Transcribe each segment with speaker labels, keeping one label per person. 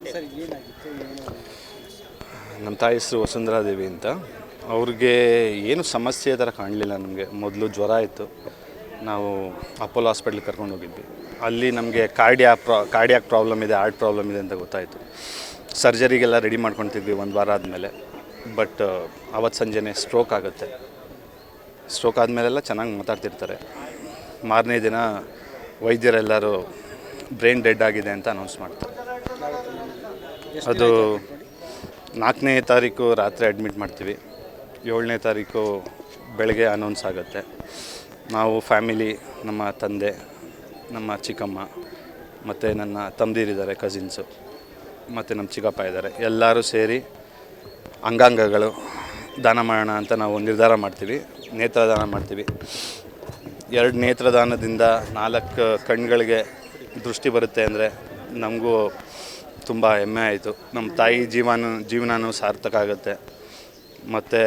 Speaker 1: Sir ಏನಾಗಿತ್ತು ಏನು?
Speaker 2: ನಮ್ಮ ತಾಯಿ ಹೆಸರು ವಸುಂಧರಾದೇವಿ ಅಂತ. ಅವ್ರಿಗೆ ಏನು ಸಮಸ್ಯೆ ಥರ ಕಾಣಲಿಲ್ಲ. ನಮಗೆ ಮೊದಲು ಜ್ವರ ಇತ್ತು. ನಾವು ಅಪೋಲೋ ಹಾಸ್ಪಿಟ್ಲಿಗೆ ಕರ್ಕೊಂಡು ಹೋಗಿದ್ವಿ. ಅಲ್ಲಿ ನಮಗೆ ಕಾರ್ಡಿಯಾಕ್ ಪ್ರಾಬ್ಲಮ್ ಇದೆ, ಹಾರ್ಟ್ ಪ್ರಾಬ್ಲಮ್ ಇದೆ ಅಂತ ಗೊತ್ತಾಯಿತು. ಸರ್ಜರಿಗೆಲ್ಲ ರೆಡಿ ಮಾಡ್ಕೊತಿದ್ವಿ ಒಂದು ವಾರ ಆದಮೇಲೆ. ಬಟ್ ಅವತ್ತು ಸಂಜೆನೇ ಸ್ಟ್ರೋಕ್ ಆಗುತ್ತೆ. ಸ್ಟ್ರೋಕ್ ಆದಮೇಲೆಲ್ಲ ಚೆನ್ನಾಗಿ ಮಾತಾಡ್ತಿರ್ತಾರೆ. ಮಾರನೇ ದಿನ ವೈದ್ಯರೆಲ್ಲರೂ ಬ್ರೈನ್ ಡೆಡ್ ಆಗಿದೆ ಅಂತ ಅನೌನ್ಸ್ ಮಾಡ್ತಾರೆ. ಅದು 4ನೇ ತಾರೀಕು ರಾತ್ರಿ ಅಡ್ಮಿಟ್ ಮಾಡ್ತೀವಿ. 7ನೇ ತಾರೀಕು ಬೆಳಗ್ಗೆ ಅನೌನ್ಸ್ ಆಗುತ್ತೆ. ನಾವು ಫ್ಯಾಮಿಲಿ, ನಮ್ಮ ತಂದೆ, ನಮ್ಮ ಚಿಕ್ಕಮ್ಮ ಮತ್ತು ನನ್ನ ತಮ್ಮದಿರಿದ್ದಾರೆ, ಕಸಿನ್ಸು, ಮತ್ತು ನಮ್ಮ ಚಿಕ್ಕಪ್ಪ ಇದ್ದಾರೆ. ಎಲ್ಲರೂ ಸೇರಿ ಅಂಗಾಂಗಗಳು ದಾನ ಮಾಡೋಣ ಅಂತ ನಾವು ನಿರ್ಧಾರ ಮಾಡ್ತೀವಿ. ನೇತ್ರದಾನ ಮಾಡ್ತೀವಿ. 2 ನೇತ್ರದಾನದಿಂದ 4 ಕಣ್ಗಳಿಗೆ ದೃಷ್ಟಿ ಬರುತ್ತೆ ಅಂದರೆ ನಮಗೂ ತುಂಬ ಹೆಮ್ಮೆ ಆಯಿತು. ನಮ್ಮ ತಾಯಿ ಜೀವನವೂ ಸಾರ್ಥಕ ಆಗುತ್ತೆ. ಮತ್ತು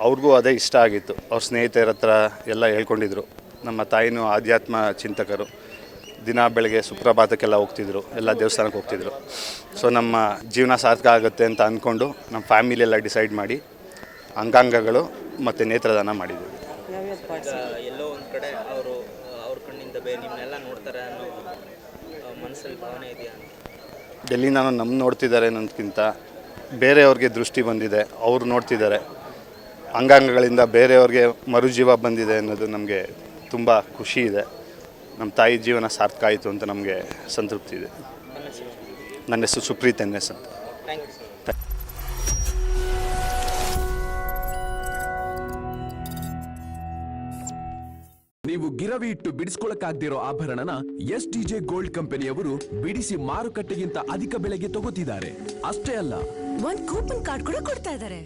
Speaker 2: ಅವ್ರಿಗೂ ಅದೇ ಇಷ್ಟ ಆಗಿತ್ತು. ಅವ್ರ ಸ್ನೇಹಿತರ ಹತ್ರ ಎಲ್ಲ ಹೇಳ್ಕೊಂಡಿದ್ರು. ನಮ್ಮ ತಾಯಿನೂ ಆಧ್ಯಾತ್ಮ ಚಿಂತಕರು. ದಿನ ಬೆಳಗ್ಗೆ ಸುಪ್ರಭಾತಕ್ಕೆಲ್ಲ ಹೋಗ್ತಿದ್ರು, ಎಲ್ಲ ದೇವಸ್ಥಾನಕ್ಕೆ ಹೋಗ್ತಿದ್ರು. ಸೊ ನಮ್ಮ ಜೀವನ ಸಾರ್ಥಕ ಆಗುತ್ತೆ ಅಂತ ಅಂದ್ಕೊಂಡು ನಮ್ಮ ಫ್ಯಾಮಿಲಿಯೆಲ್ಲ ಡಿಸೈಡ್ ಮಾಡಿ ಅಂಗಾಂಗಗಳು ಮತ್ತು ನೇತ್ರದಾನ ಮಾಡಿದ್ವಿ.
Speaker 1: ಎಲ್ಲೋ ಒಂದು ಕಡೆ ಅವ್ರ ಕಣ್ಣಿಂದ ನಿಮ್ಮನ್ನೆಲ್ಲ ನೋಡ್ತಾರೆ ಅನ್ನೋ ಮನಸ್ಸಲ್ಲಿ ಭಾವನೆ ಇದೆಯಾ?
Speaker 2: ಡೆಲ್ಲಿ ನಮ್ಮ ನೋಡ್ತಿದ್ದಾರೆ ಅನ್ನೋದಕ್ಕಿಂತ ಬೇರೆಯವ್ರಿಗೆ ದೃಷ್ಟಿ ಬಂದಿದೆ, ಅವ್ರು ನೋಡ್ತಿದ್ದಾರೆ. ಅಂಗಾಂಗಗಳಿಂದ ಬೇರೆಯವ್ರಿಗೆ ಮರುಜೀವ ಬಂದಿದೆ ಅನ್ನೋದು ನಮಗೆ ತುಂಬ ಖುಷಿ ಇದೆ. ನಮ್ಮ ತಾಯಿ ಜೀವನ ಸಾರ್ಥಕ ಆಯಿತು ಅಂತ ನಮಗೆ ಸಂತೃಪ್ತಿ ಇದೆ. ನನ್ನ ಹೆಸರು ಸುಪ್ರೀತ್ ಎನ್ಎಸ್ ಅಂತ.
Speaker 1: Thank you sir.
Speaker 3: ನೀವು ಗಿರವಿ ಇಟ್ಟು ಬಿಡಿಸ್ಕೊಳಕ್ಕಾಗ್ದಿರೋ ಆಭರಣನ STJ ಗೋಲ್ಡ್ ಕಂಪನಿಯವರು ಬಿಡಿಸಿ ಮಾರುಕಟ್ಟೆಗಿಂತ ಅಧಿಕ ಬೆಲೆಗೆ ತಗೋತಿದ್ದಾರೆ. ಅಷ್ಟೇ ಅಲ್ಲ,
Speaker 4: ಒಂದ್ ಕೂಪನ್ ಕಾರ್ಡ್ ಕೂಡ ಕೊಡ್ತಾ ಇದ್ದಾರೆ.